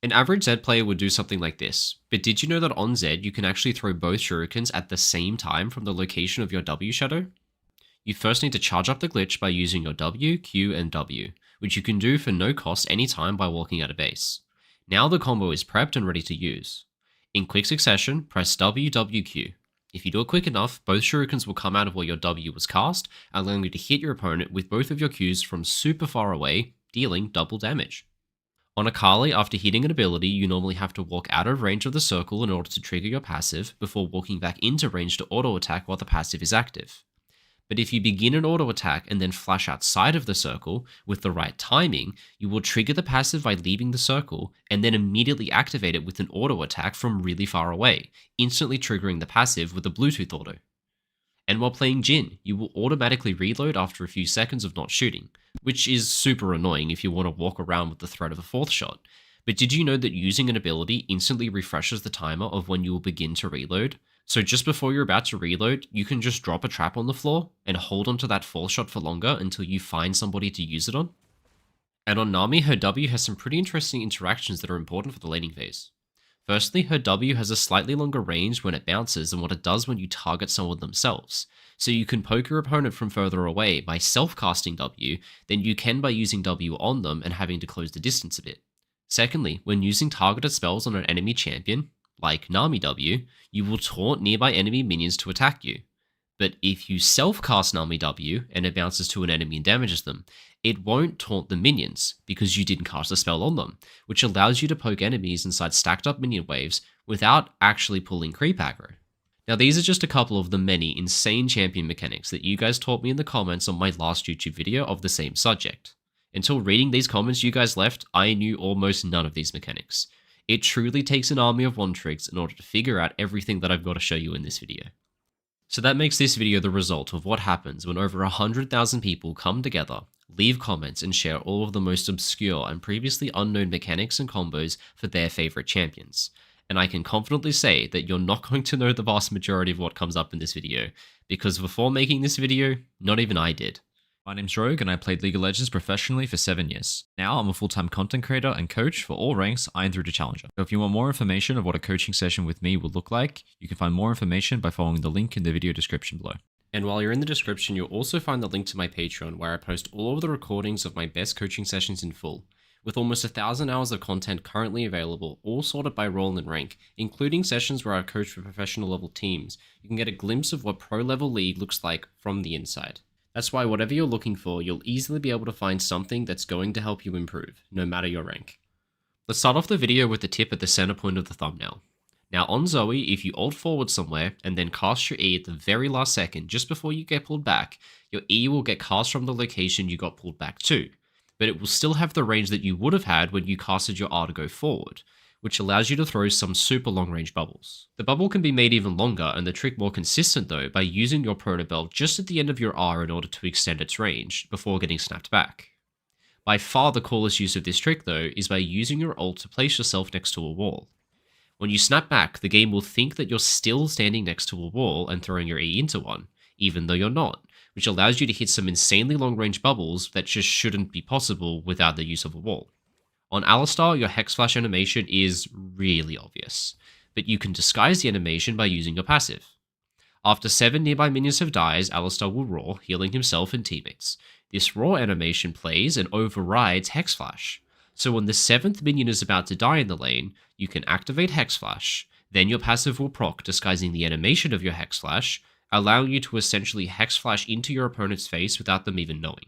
An average Z player would do something like this, but did you know that on Z you can actually throw both shurikens at the same time from the location of your W shadow? You first need to charge up the glitch by using your W, Q, and W, which you can do for no cost anytime by walking out of base. Now the combo is prepped and ready to use. In quick succession, press W, W, Q. If you do it quick enough, both shurikens will come out of where your W was cast, allowing you to hit your opponent with both of your Qs from super far away, dealing double damage. On Akali, after hitting an ability, you normally have to walk out of range of the circle in order to trigger your passive, before walking back into range to auto attack while the passive is active. But if you begin an auto attack and then flash outside of the circle with the right timing, you will trigger the passive by leaving the circle and then immediately activate it with an auto attack from really far away, instantly triggering the passive with a Bluetooth auto. And while playing Jhin, you will automatically reload after a few seconds of not shooting, which is super annoying if you want to walk around with the threat of a fourth shot. But did you know that using an ability instantly refreshes the timer of when you will begin to reload? So just before you're about to reload, you can just drop a trap on the floor and hold onto that fourth shot for longer until you find somebody to use it on. And on Nami, her W has some pretty interesting interactions that are important for the laning phase. Firstly, her W has a slightly longer range when it bounces than what it does when you target someone themselves, so you can poke your opponent from further away by self-casting W than you can by using W on them and having to close the distance a bit. Secondly, when using targeted spells on an enemy champion, like Nami W, you will taunt nearby enemy minions to attack you. But if you self-cast Nami W and it bounces to an enemy and damages them, it won't taunt the minions because you didn't cast a spell on them, which allows you to poke enemies inside stacked up minion waves without actually pulling creep aggro. Now these are just a couple of the many insane champion mechanics that you guys taught me in the comments on my last YouTube video of the same subject. Until reading these comments you guys left, I knew almost none of these mechanics. It truly takes an army of one tricks in order to figure out everything that I've got to show you in this video. So that makes this video the result of what happens when over 100,000 people come together, leave comments, and share all of the most obscure and previously unknown mechanics and combos for their favorite champions. And I can confidently say that you're not going to know the vast majority of what comes up in this video, because before making this video, not even I did. My name's Rogue and I played League of Legends professionally for 7 years. Now I'm a full-time content creator and coach for all ranks Iron through to Challenger. So if you want more information of what a coaching session with me will look like, you can find more information by following the link in the video description below. And while you're in the description, you'll also find the link to my Patreon where I post all of the recordings of my best coaching sessions in full, with almost 1,000 hours of content currently available, all sorted by role and rank, including sessions where I coach for professional level teams. You can get a glimpse of what pro level league looks like from the inside. That's why whatever you're looking for, you'll easily be able to find something that's going to help you improve, no matter your rank. Let's start off the video with the tip at the center point of the thumbnail. Now on Zoe, if you ult forward somewhere and then cast your E at the very last second just before you get pulled back, your E will get cast from the location you got pulled back to, but it will still have the range that you would have had when you casted your R to go forward, which allows you to throw some super long range bubbles. The bubble can be made even longer and the trick more consistent though by using your protobelt just at the end of your R in order to extend its range before getting snapped back. By far the coolest use of this trick though is by using your ult to place yourself next to a wall. When you snap back, the game will think that you're still standing next to a wall and throwing your E into one, even though you're not, which allows you to hit some insanely long range bubbles that just shouldn't be possible without the use of a wall. On Alistar, your Hex Flash animation is really obvious, but you can disguise the animation by using your passive. After 7 nearby minions have died, Alistar will roar, healing himself and teammates. This roar animation plays and overrides Hex Flash, so when the 7th minion is about to die in the lane, you can activate Hex Flash, then your passive will proc disguising the animation of your Hex Flash, allowing you to essentially Hex Flash into your opponent's face without them even knowing.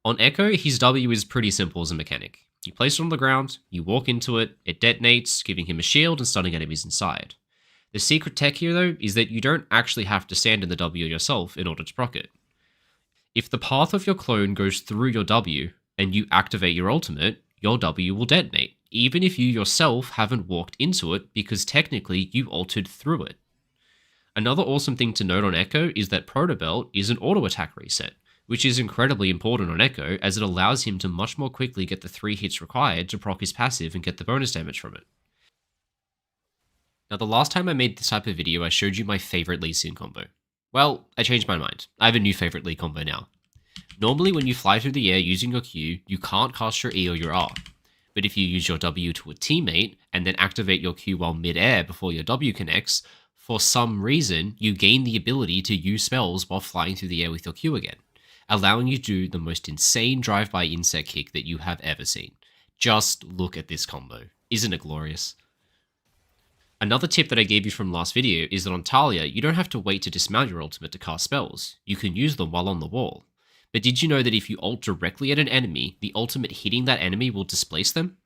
On Ekko, his W is pretty simple as a mechanic. You place it on the ground, you walk into it, it detonates, giving him a shield and stunning enemies inside. The secret tech here though is that you don't actually have to stand in the W yourself in order to proc it. If the path of your clone goes through your W and you activate your ultimate, your W will detonate, even if you yourself haven't walked into it because technically you ulted through it. Another awesome thing to note on Ekko is that Protobelt is an auto attack reset, which is incredibly important on Ekko as it allows him to much more quickly get the 3 hits required to proc his passive and get the bonus damage from it. Now the last time I made this type of video I showed you my favorite Lee Sin combo. Well, I changed my mind. I have a new favorite Lee combo now. Normally when you fly through the air using your Q, you can't cast your E or your R. But if you use your W to a teammate and then activate your Q while mid-air before your W connects, for some reason, you gain the ability to use spells while flying through the air with your Q again, allowing you to do the most insane drive-by insect kick that you have ever seen. Just look at this combo. Isn't it glorious? Another tip that I gave you from last video is that on Taliyah, you don't have to wait to dismount your ultimate to cast spells. You can use them while on the wall. But did you know that if you ult directly at an enemy, the ultimate hitting that enemy will displace them?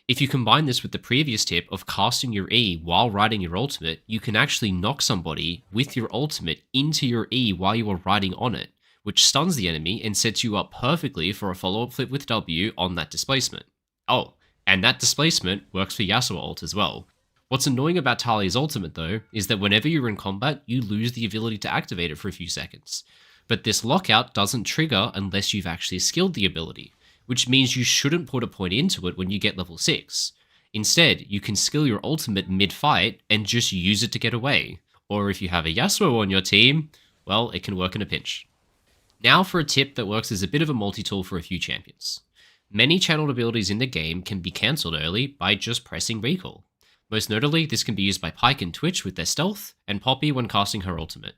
If you combine this with the previous tip of casting your E while riding your ultimate, you can actually knock somebody with your ultimate into your E while you are riding on it, which stuns the enemy and sets you up perfectly for a follow-up flip with W on that displacement. Oh, and that displacement works for Yasuo ult as well. What's annoying about Taliyah's ultimate though, is that whenever you're in combat, you lose the ability to activate it for a few seconds. But this lockout doesn't trigger unless you've actually skilled the ability, which means you shouldn't put a point into it when you get level 6. Instead, you can skill your ultimate mid-fight and just use it to get away. Or if you have a Yasuo on your team, well, it can work in a pinch. Now for a tip that works as a bit of a multi-tool for a few champions. Many channeled abilities in the game can be cancelled early by just pressing recall. Most notably, this can be used by Pyke and Twitch with their stealth, and Poppy when casting her ultimate.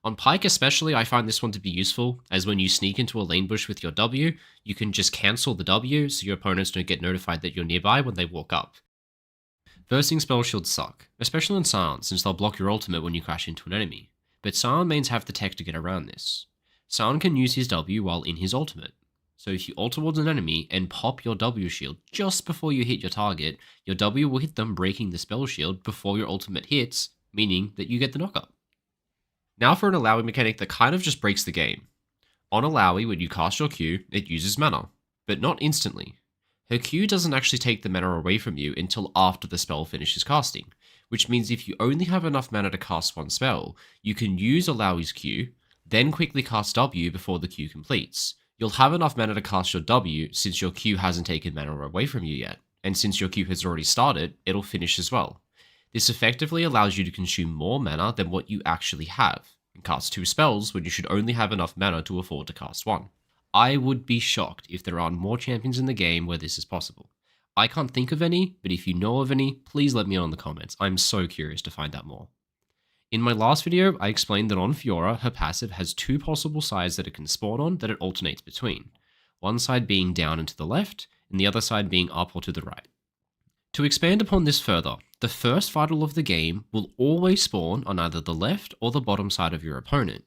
On Pyke especially, I find this one to be useful, as when you sneak into a lane bush with your W, you can just cancel the W so your opponents don't get notified that you're nearby when they walk up. Bursting spell shields suck, especially on Sion, since they'll block your ultimate when you crash into an enemy, but Sion mains have the tech to get around this. Sion can use his W while in his ultimate. So if you ult towards an enemy and pop your W shield just before you hit your target, your W will hit them breaking the spell shield before your ultimate hits, meaning that you get the knockup. Now for an Illaoi mechanic that kind of just breaks the game. On Illaoi, when you cast your Q, it uses mana, but not instantly. Her Q doesn't actually take the mana away from you until after the spell finishes casting, which means if you only have enough mana to cast one spell, you can use Illaoi's Q, then quickly cast W before the Q completes. You'll have enough mana to cast your W since your Q hasn't taken mana away from you yet, and since your Q has already started, it'll finish as well. This effectively allows you to consume more mana than what you actually have, and cast 2 spells when you should only have enough mana to afford to cast 1. I would be shocked if there aren't more champions in the game where this is possible. I can't think of any, but if you know of any, please let me know in the comments. I'm so curious to find out more. In my last video, I explained that on Fiora, her passive has 2 possible sides that it can spawn on that it alternates between. One side being down and to the left, and the other side being up or to the right. To expand upon this further, the first vital of the game will always spawn on either the left or the bottom side of your opponent.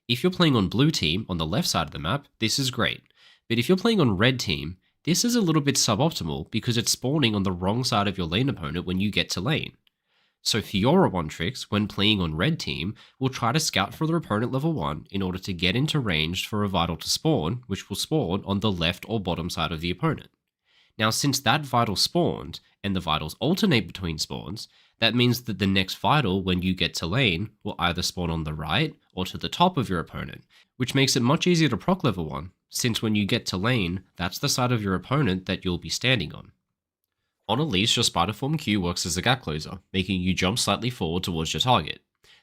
If you're playing on blue team on the left side of the map, this is great. But if you're playing on red team, this is a little bit suboptimal because it's spawning on the wrong side of your lane opponent when you get to lane. So Fiora one tricks, when playing on red team, will try to scout for their opponent level 1 in order to get into range for a vital to spawn, which will spawn on the left or bottom side of the opponent. Now since that vital spawned, and the vitals alternate between spawns, that means that the next vital when you get to lane will either spawn on the right or to the top of your opponent, which makes it much easier to proc level 1, since when you get to lane, that's the side of your opponent that you'll be standing on. On Elise, your spider form Q works as a gap closer, making you jump slightly forward towards your target.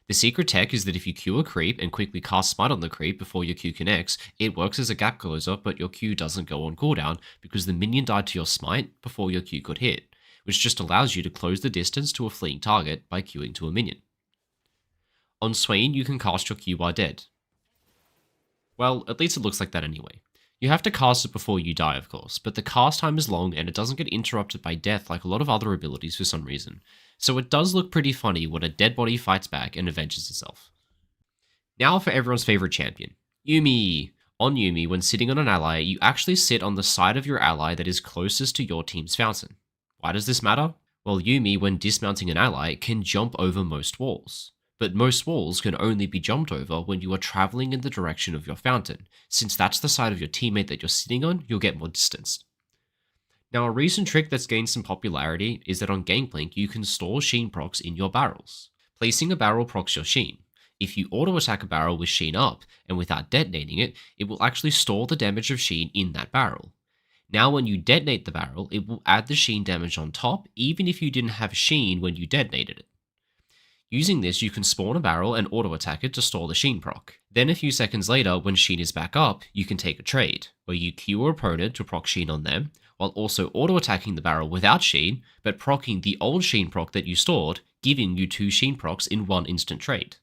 The secret tech is that if you Q a creep and quickly cast smite on the creep before your Q connects, it works as a gap closer, but your Q doesn't go on cooldown because the minion died to your smite before your Q could hit, which just allows you to close the distance to a fleeing target by Qing to a minion. On Swain, you can cast your Q while dead. Well, at least it looks like that anyway. You have to cast it before you die, of course, but the cast time is long and it doesn't get interrupted by death like a lot of other abilities for some reason, so it does look pretty funny when a dead body fights back and avenges itself. Now for everyone's favourite champion, Yuuuuumi. On Yuuuuumi, when sitting on an ally, you actually sit on the side of your ally that is closest to your team's fountain. Why does this matter? Well, Yuuuuumi, when dismounting an ally, can jump over most walls. But most walls can only be jumped over when you are travelling in the direction of your fountain. Since that's the side of your teammate that you're sitting on, you'll get more distance. Now, a recent trick that's gained some popularity is that on Gangplank, you can store Sheen procs in your barrels. Placing a barrel procs your Sheen. If you auto-attack a barrel with Sheen up, and without detonating it, it will actually store the damage of Sheen in that barrel. Now when you detonate the barrel, it will add the Sheen damage on top, even if you didn't have Sheen when you detonated it. Using this, you can spawn a barrel and auto-attack it to store the Sheen proc. Then a few seconds later, when Sheen is back up, you can take a trade, where you Q your opponent to proc Sheen on them, while also auto-attacking the barrel without Sheen, but proccing the old Sheen proc that you stored, giving you 2 Sheen procs in one instant trade.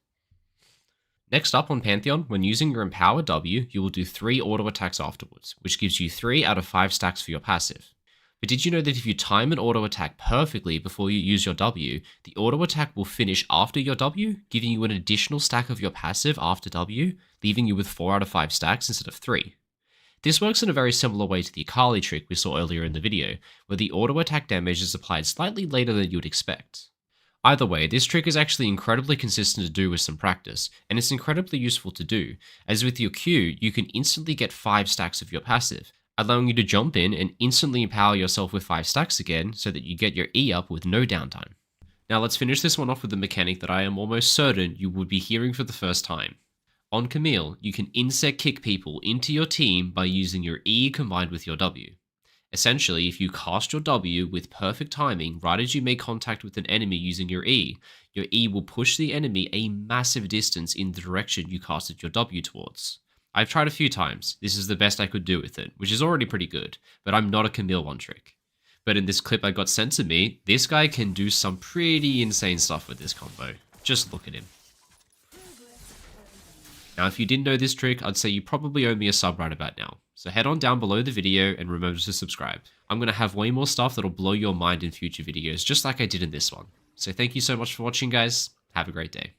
Next up on Pantheon, when using your Empower W, you will do 3 auto-attacks afterwards, which gives you 3 out of 5 stacks for your passive. But did you know that if you time an auto-attack perfectly before you use your W, the auto-attack will finish after your W, giving you an additional stack of your passive after W, leaving you with 4 out of 5 stacks instead of 3. This works in a very similar way to the Akali trick we saw earlier in the video, where the auto-attack damage is applied slightly later than you would expect. Either way, this trick is actually incredibly consistent to do with some practice, and it's incredibly useful to do, as with your Q, you can instantly get 5 stacks of your passive, allowing you to jump in and instantly empower yourself with 5 stacks again so that you get your E up with no downtime. Now let's finish this one off with a mechanic that I am almost certain you would be hearing for the first time. On Camille, you can insect kick people into your team by using your E combined with your W. Essentially, if you cast your W with perfect timing right as you make contact with an enemy using your E will push the enemy a massive distance in the direction you casted your W towards. I've tried a few times, this is the best I could do with it, which is already pretty good, but I'm not a Camille one trick. But in this clip I got sent to me, this guy can do some pretty insane stuff with this combo. Just look at him. Now if you didn't know this trick, I'd say you probably owe me a sub right about now. So head on down below the video and remember to subscribe. I'm going to have way more stuff that'll blow your mind in future videos, just like I did in this one. So thank you so much for watching guys, have a great day.